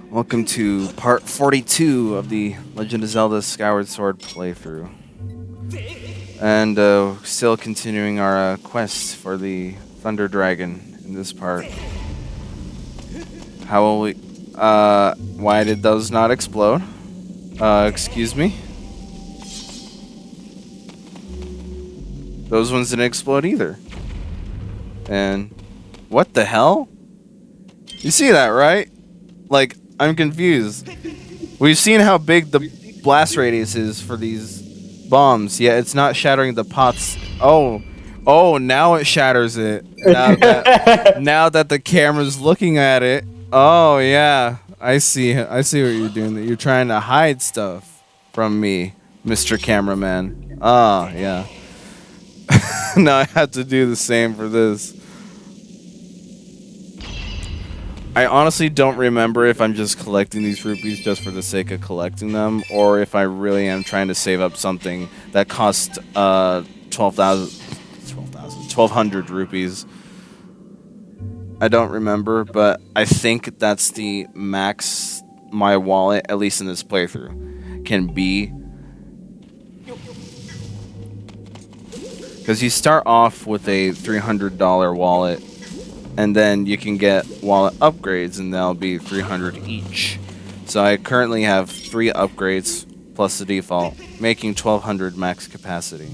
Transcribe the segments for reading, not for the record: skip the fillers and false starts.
Welcome to part 42 of the Legend of Zelda Skyward Sword playthrough. And still continuing our quest for the Thunder Dragon in this part. How will we... why did those not explode? Excuse me? Those ones didn't explode either. And... what the hell? You see that, right? Like, I'm confused. We've seen how big the blast radius is for these bombs. Yeah, it's not shattering the pots. Oh, now it shatters it. Now that the camera's looking at it. Oh yeah, I see what you're doing. That you're trying to hide stuff from me, Mr. Cameraman. Oh yeah. Now I have to do the same for this. I honestly don't remember if I'm just collecting these rupees just for the sake of collecting them, or if I really am trying to save up something that costs 1,200 rupees. I don't remember, but I think that's the max my wallet, at least in this playthrough, can be. Because you start off with a $300 wallet, and then you can get wallet upgrades, and that'll be 300 each. So I currently have 3 upgrades plus the default, making 1,200 max capacity.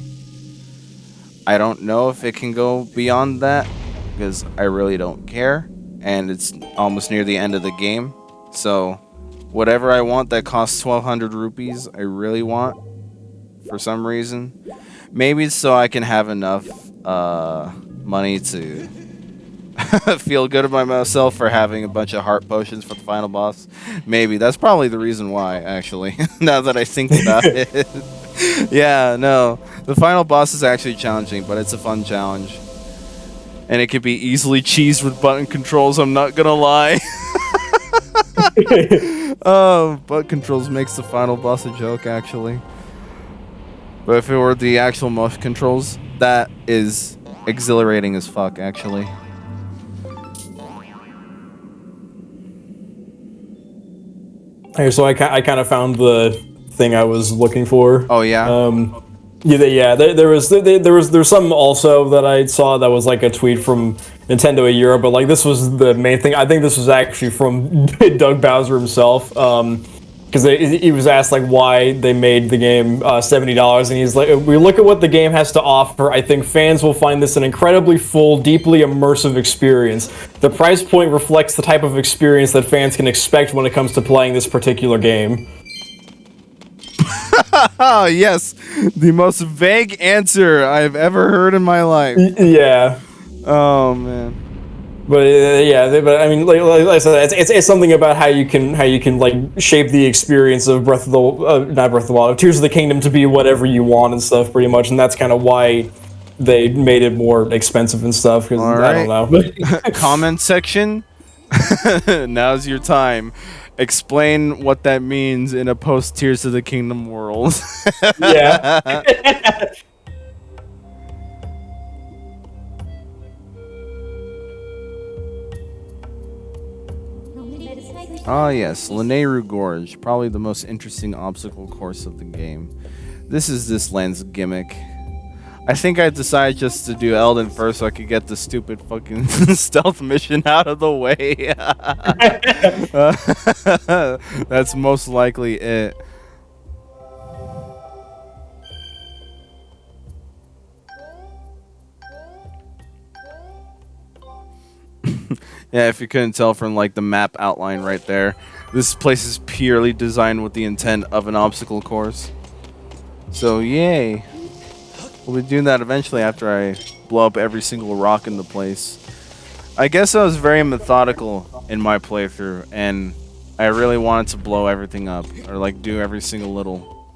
I don't know if it can go beyond that, because I really don't care, and it's almost near the end of the game. So whatever I want that costs 1,200 rupees, I really want, for some reason. Maybe it's so I can have enough money to feel good about myself for having a bunch of heart potions for the final boss. Maybe. That's probably the reason why, actually, now that I think about it. Yeah, no. The final boss is actually challenging, but it's a fun challenge. And it can be easily cheesed with button controls, I'm not gonna lie. Oh, button controls makes the final boss a joke, actually. But if it were the actual motion controls, that is exhilarating as fuck, actually. Hey, so I kind of found the thing I was looking for. Oh yeah. There was something also that I saw that was like a tweet from Nintendo a year ago, but like this was the main thing. I think this was actually from Doug Bowser himself, because he was asked like why they made the game $70, and he's like, "We look at what the game has to offer. I think fans will find this an incredibly full, deeply immersive experience. The price point reflects the type of experience that fans can expect when it comes to playing this particular game." Oh, yes. The most vague answer I've ever heard in my life. Yeah. Oh, man. But but I mean, like I said, it's something about how you can like shape the experience of not Breath of the Wild, of Tears of the Kingdom to be whatever you want and stuff, pretty much, and that's kind of why they made it more expensive and stuff. Because I don't know. Comment section. Now's your time. Explain what that means in a post Tears of the Kingdom world. Yeah. Ah yes, Lanayru Gorge, probably the most interesting obstacle course of the game. This is this land's gimmick. I think I decided just to do Elden first so I could get the stupid fucking stealth mission out of the way. That's most likely it. Yeah, if you couldn't tell from like the map outline right there, this place is purely designed with the intent of an obstacle course. So yay. We'll be doing that eventually after I blow up every single rock in the place. I guess I was very methodical in my playthrough, and I really wanted to blow everything up, or like do every single little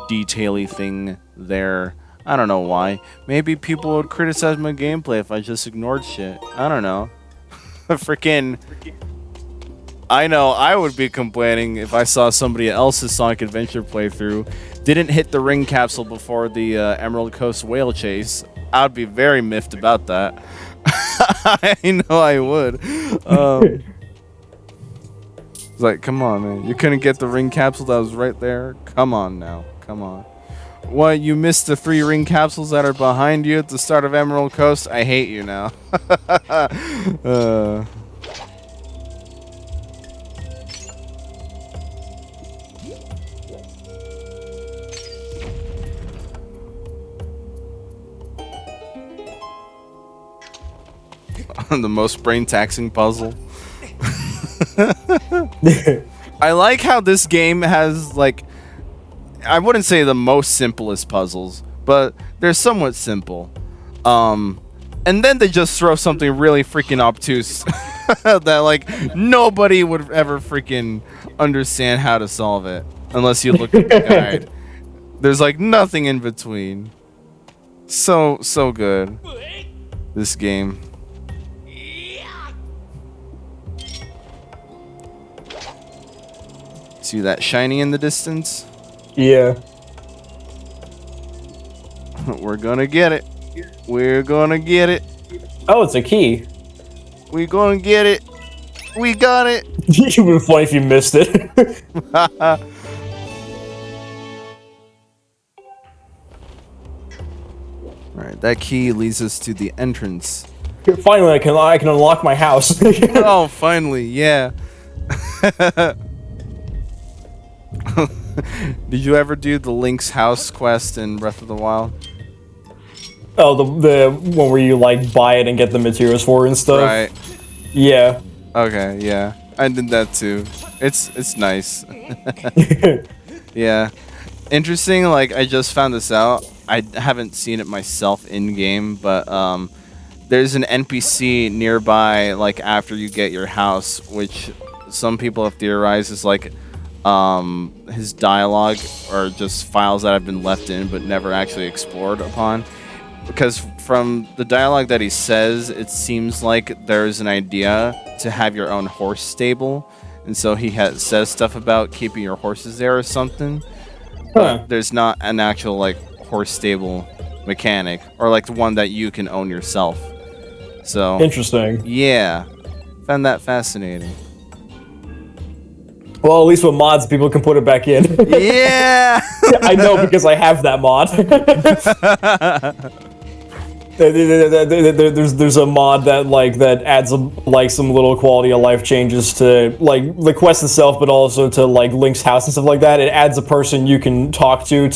detail-y thing there. I don't know why. Maybe people would criticize my gameplay if I just ignored shit. I don't know. Freaking... I know I would be complaining if I saw somebody else's Sonic Adventure playthrough didn't hit the ring capsule before the Emerald Coast whale chase. I would be very miffed about that. I know I would. It's like, come on, man. You couldn't get the ring capsule that was right there? Come on now. Come on. What, you missed the 3 ring capsules that are behind you at the start of Emerald Coast? I hate you now. The most brain taxing puzzle. I like how this game has, like, I wouldn't say the most simplest puzzles, but they're somewhat simple. And then they just throw something really freaking obtuse that, like, nobody would ever freaking understand how to solve it unless you look at the guide. There's, like, nothing in between. So good. This game. See that shiny in the distance? Yeah. We're gonna get it. We're gonna get it. Oh, it's a key. We're gonna get it. We got it. It would be funny if you missed it. Alright, that key leads us to the entrance. Finally, I can unlock my house. Oh, finally, yeah. Did you ever do the Link's house quest in Breath of the Wild? Oh, the one where you like buy it and get the materials for it and stuff. Right. Yeah. Okay, yeah. I did that too. It's nice. Yeah. Interesting, like I just found this out. I haven't seen it myself in game, but there's an NPC nearby like after you get your house, which some people have theorized is like his dialogue or just files that have been left in but never actually explored upon. Because from the dialogue that he says, it seems like there's an idea to have your own horse stable, and so he says stuff about keeping your horses there or something. But there's not an actual like horse stable mechanic or like the one that you can own yourself. So Interesting. yeah, found that fascinating. Well, at least with mods, people can put it back in. Yeah. I know because I have that mod. There's a mod that adds some little quality of life changes to like the quest itself, but also to like Link's house and stuff like that. It adds a person you can talk to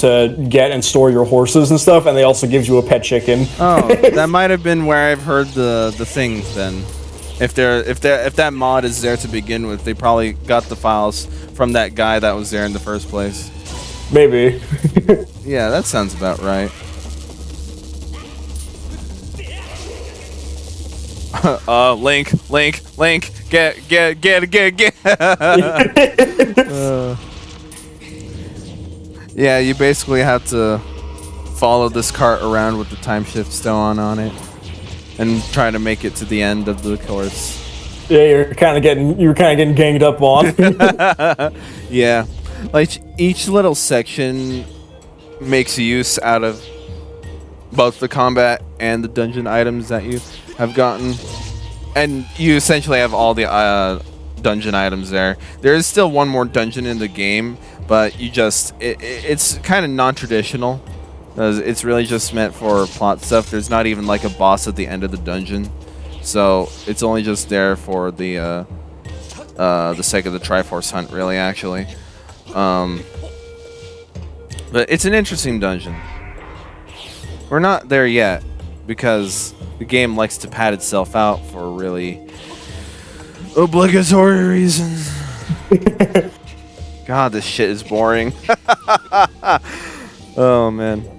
get and store your horses and stuff, and they also gives you a pet chicken. Oh, that might have been where I've heard the thing then. If that mod is there to begin with, they probably got the files from that guy that was there in the first place. Maybe. Yeah, that sounds about right. Link, get. Yeah, you basically have to follow this cart around with the time shift stone on it, and try to make it to the end of the course. Yeah, you're kind of getting ganged up on. Yeah, like each little section makes use out of both the combat and the dungeon items that you have gotten, and you essentially have all the dungeon items there. There is still one more dungeon in the game, but it's kind of non-traditional. It's really just meant for plot stuff. There's not even like a boss at the end of the dungeon, so it's only just there for the sake of the Triforce hunt, really, actually. But it's an interesting dungeon. We're not there yet because the game likes to pad itself out for really obligatory reasons. God, this shit is boring. Oh man.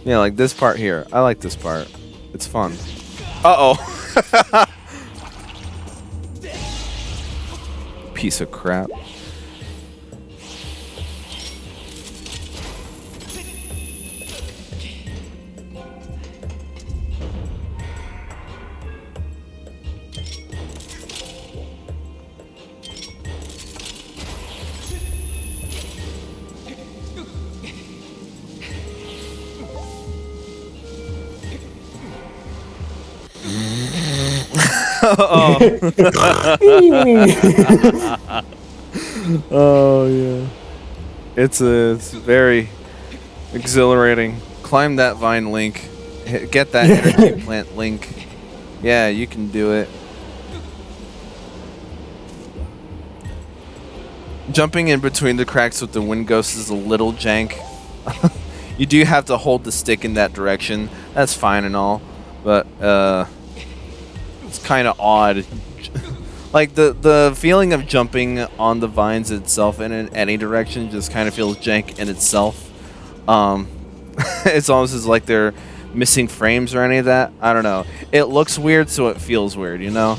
Yeah, like this part here. I like this part. It's fun. Uh-oh. Piece of crap. Oh. Oh yeah. It's very exhilarating. Climb that vine, Link. Get that energy plant, Link. Yeah, you can do it. Jumping in between the cracks with the wind ghost is a little jank. You do have to hold the stick in that direction. That's fine and all, but it's kind of odd. Like the feeling of jumping on the vines itself in any direction just kind of feels jank in itself. It's almost as like they're missing frames or any of that. I don't know. It looks weird, so it feels weird, you know?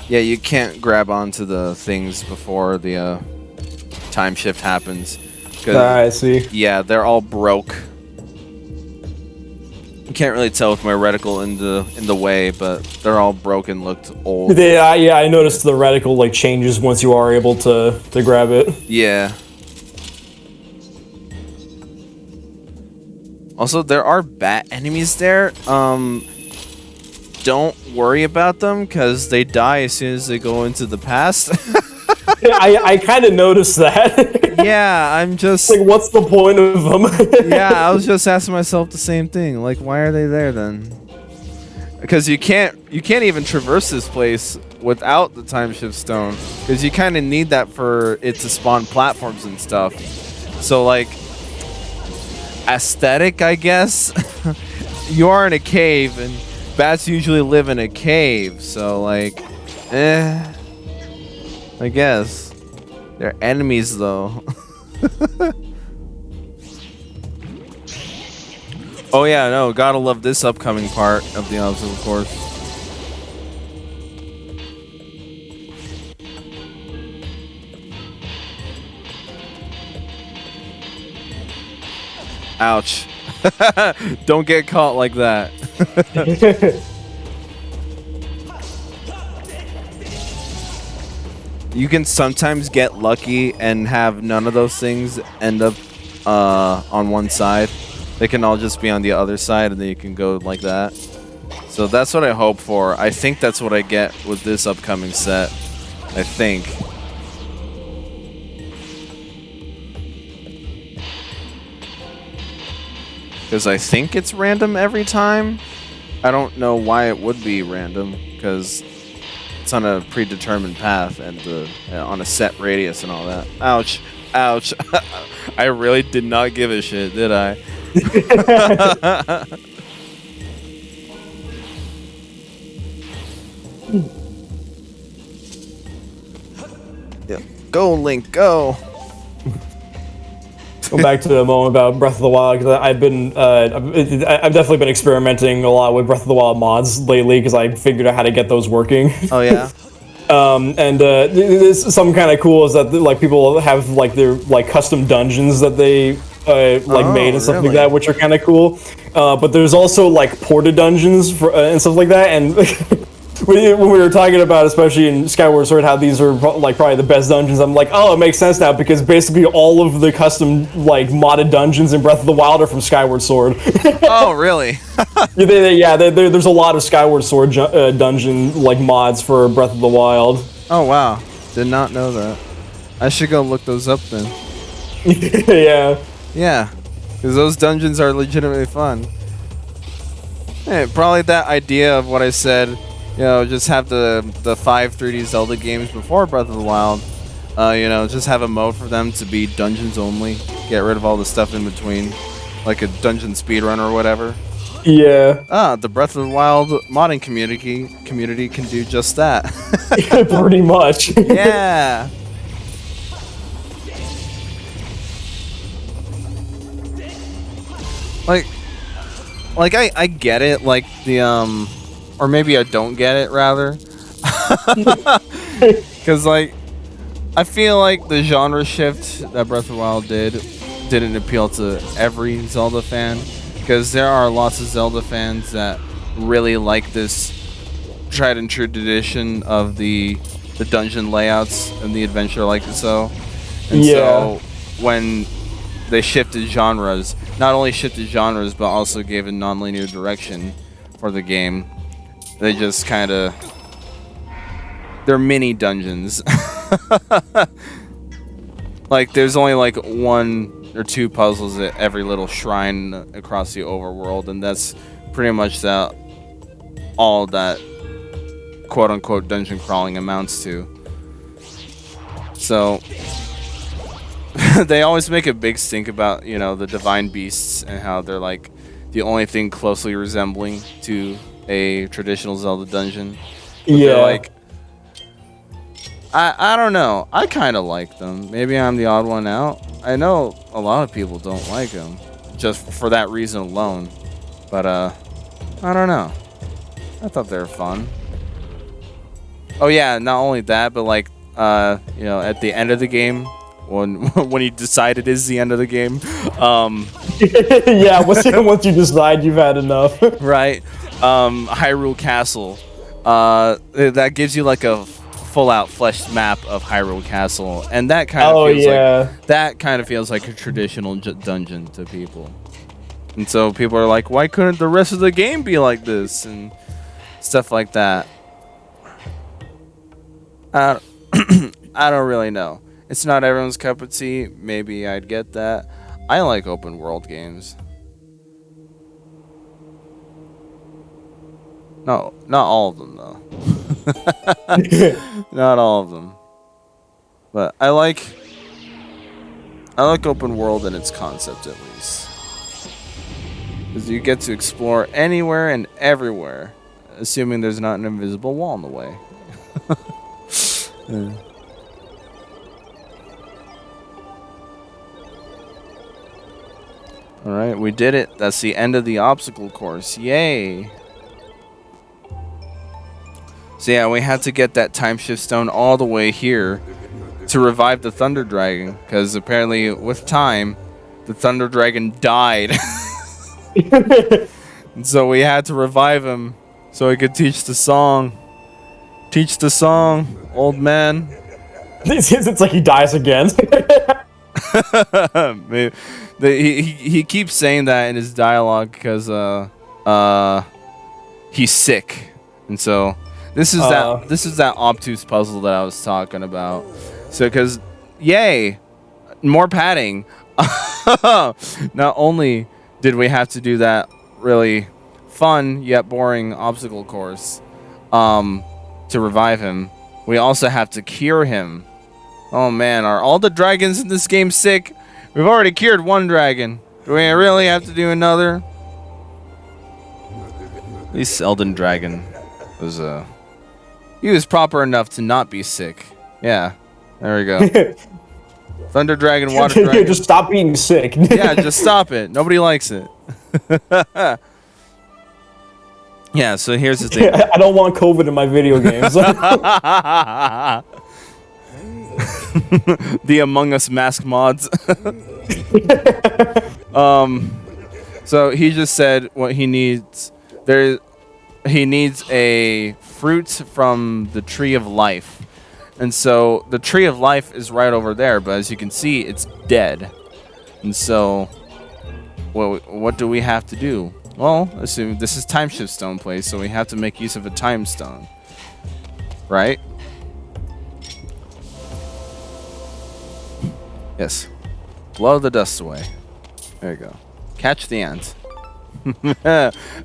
Yeah, you can't grab onto the things before the time shift happens. I see. Yeah, they're all broke. You can't really tell with my reticle in the way, but they're all broken. Looked old. Yeah, I noticed the reticle like changes once you are able to grab it. Yeah. Also, there are bat enemies there. Don't worry about them because they die as soon as they go into the past. I kind of noticed that. Yeah, I'm just like, what's the point of them? Yeah, I was just asking myself the same thing. Like, why are they there then? Because you can't even traverse this place without the time shift stone. Because you kind of need that for it to spawn platforms and stuff. So like, aesthetic, I guess. You are in a cave and bats usually live in a cave, so like, I guess. They're enemies though. Oh yeah, no, gotta love this upcoming part of the obstacle course. Ouch. Don't get caught like that. You can sometimes get lucky and have none of those things end up on one side. They can all just be on the other side, and then you can go like that. So that's what I hope for. I think that's what I get with this upcoming set. I think. Because I think it's random every time. I don't know why it would be random, because it's on a predetermined path and on a set radius and all that. Ouch. Ouch. I really did not give a shit, did I? Yeah. Go, Link, go. Go back to the moment about Breath of the Wild, because I've definitely been experimenting a lot with Breath of the Wild mods lately, because I figured out how to get those working. Oh yeah. This something kind of cool is that like people have like their like custom dungeons that they made and stuff like that, which are kind of cool. But there's also like ported dungeons for, and stuff like that, and when we were talking about, especially in Skyward Sword, how these are like probably the best dungeons, I'm like, oh, it makes sense now, because basically all of the custom like modded dungeons in Breath of the Wild are from Skyward Sword. Oh, really? There's a lot of Skyward Sword dungeon like mods for Breath of the Wild. Oh wow, did not know that. I should go look those up then. Yeah. Yeah, because those dungeons are legitimately fun. Hey, probably that idea of what I said. You know, just have the 5 3D Zelda games before Breath of the Wild. You know, just have a mode for them to be dungeons only. Get rid of all the stuff in between, like a dungeon speedrun or whatever. Yeah. The Breath of the Wild modding community can do just that. Pretty much. Yeah. Like I get it, like the or maybe I don't get it, rather. Because, like, I feel like the genre shift that Breath of the Wild didn't appeal to every Zelda fan. because there are lots of Zelda fans that really like this tried and true tradition of the dungeon layouts and the adventure like so. And so when they shifted genres, not only shifted genres but also gave a non-linear direction for the game, they just kind of, they're mini dungeons. Like there's only like 1 or 2 puzzles at every little shrine across the overworld, and that's pretty much that all that quote-unquote dungeon crawling amounts to. So they always make a big stink about, you know, the divine beasts and how they're like the only thing closely resembling to a traditional Zelda dungeon. But they're like, I don't know. I kind of like them. Maybe I'm the odd one out. I know a lot of people don't like them just for that reason alone. But I don't know. I thought they were fun. Oh yeah, not only that, but like you know, at the end of the game, when you decide it is the end of the game, yeah, once you decide you've had enough, right? Hyrule Castle, that gives you like a full-out fleshed map of Hyrule Castle, and that kind of feels like, that kind of feels like a traditional dungeon to people. And so people are like, why couldn't the rest of the game be like this and stuff like that? I don't really know. It's not everyone's cup of tea. Maybe I'd get that. I like open world games. No, not all of them though. Not all of them. But I like open world in its concept at least. Because you get to explore anywhere and everywhere, assuming there's not an invisible wall in the way. Yeah. Alright, we did it. That's the end of the obstacle course. Yay! So yeah, we had to get that time shift stone all the way here to revive the Thunder Dragon, because apparently with time, the Thunder Dragon died. And so we had to revive him so he could teach the song. Teach the song, old man. It's like he dies again. He keeps saying that in his dialogue because he's sick, and so this is that Obtuse puzzle that I was talking about. So because yay, more padding. Not only did we have to do that really fun yet boring obstacle course to revive him, we also have to cure him. Oh man, are all the dragons in this game sick? We've already cured 1 dragon. Do we really have to do another? At least Elden Dragon was he was proper enough to not be sick. Yeah, there we go. Thunder Dragon, Water Dragon. Just stop being sick. Yeah, just stop it. Nobody likes it. Yeah, so here's the thing. I don't want COVID in my video games. The Among Us mask mods. So he just said what he needs. He needs a fruit from the Tree of Life. And so the Tree of Life is right over there, but as you can see, it's dead. And so what do we have to do? Well, assume this is time shift stone place, so we have to make use of a time stone. Right? Yes. Blow the dust away. There you go. Catch the ant.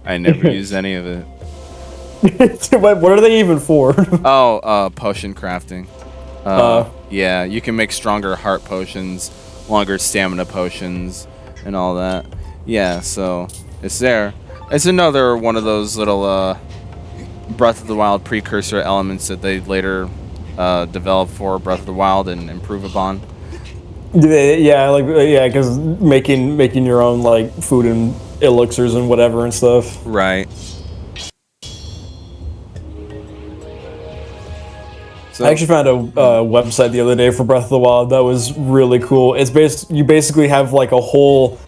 I never use any of it. What are they even for? Oh, potion crafting. Yeah, you can make stronger heart potions, longer stamina potions, and all that. Yeah, so it's there. It's another one of those little Breath of the Wild precursor elements that they later develop for Breath of the Wild and improve upon. Yeah, because making your own like food and elixirs and whatever and stuff. Right. So, I actually found a website the other day for Breath of the Wild that was really cool. It's you basically have like a whole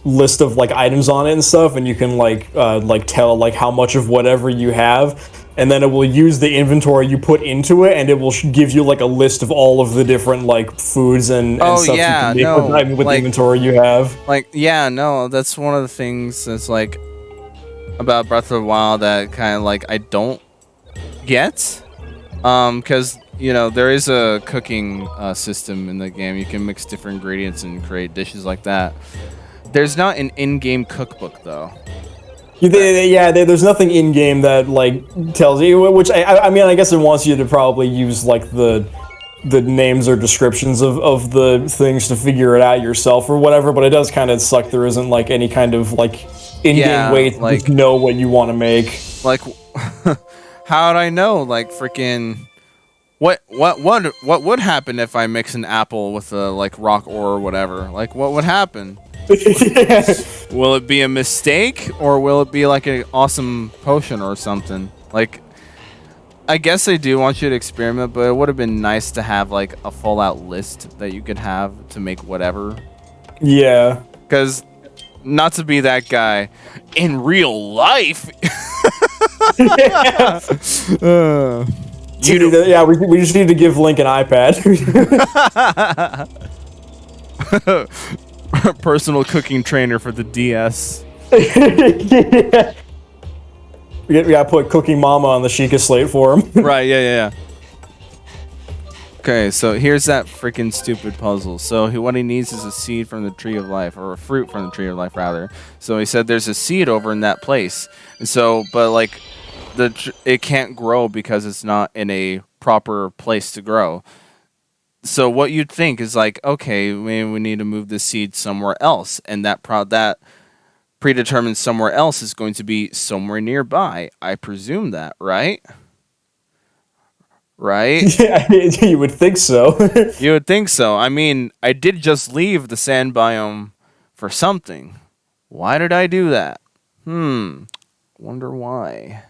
list of like items on it and stuff, and you can like tell like how much of whatever you have, and then it will use the inventory you put into it, and it will give you like a list of all of the different like foods and stuff you can make with the inventory you have. Like, yeah, no, that's one of the things that's like about Breath of the Wild that kind of like I don't get, because you know there is a cooking system in the game. You can mix different ingredients and create dishes like that. There's not an in-game cookbook though. There's nothing in game that like tells you. Which I mean, I guess it wants you to probably use like the names or descriptions of the things to figure it out yourself or whatever. But it does kind of suck. There isn't like any kind of like in-game way to like, just know what you want to make. Like, how'd I know? Like, freaking. What would happen if I mix an apple with a like rock ore or whatever? Like, what would happen? Will it be a mistake or will it be like an awesome potion or something? Like, I guess they do want you to experiment, but it would have been nice to have like a full out list that you could have to make whatever. Yeah. Because not to be that guy in real life. We just need to give Link an iPad. Personal cooking trainer for the DS. Yeah. We gotta put Cooking Mama on the Sheikah slate for him. Right, yeah. Okay, so here's that freaking stupid puzzle. So what he needs is a seed from the Tree of Life, or a fruit from the Tree of Life, rather. So he said there's a seed over in that place. And so, but like, it can't grow because it's not in a proper place to grow. So what you'd think is like, okay, maybe we need to move the seed somewhere else, and that predetermined somewhere else is going to be somewhere nearby. I presume that, right? Right? Yeah, you would think so. You would think so. I mean, I did just leave the sand biome for something. Why did I do that? Wonder why.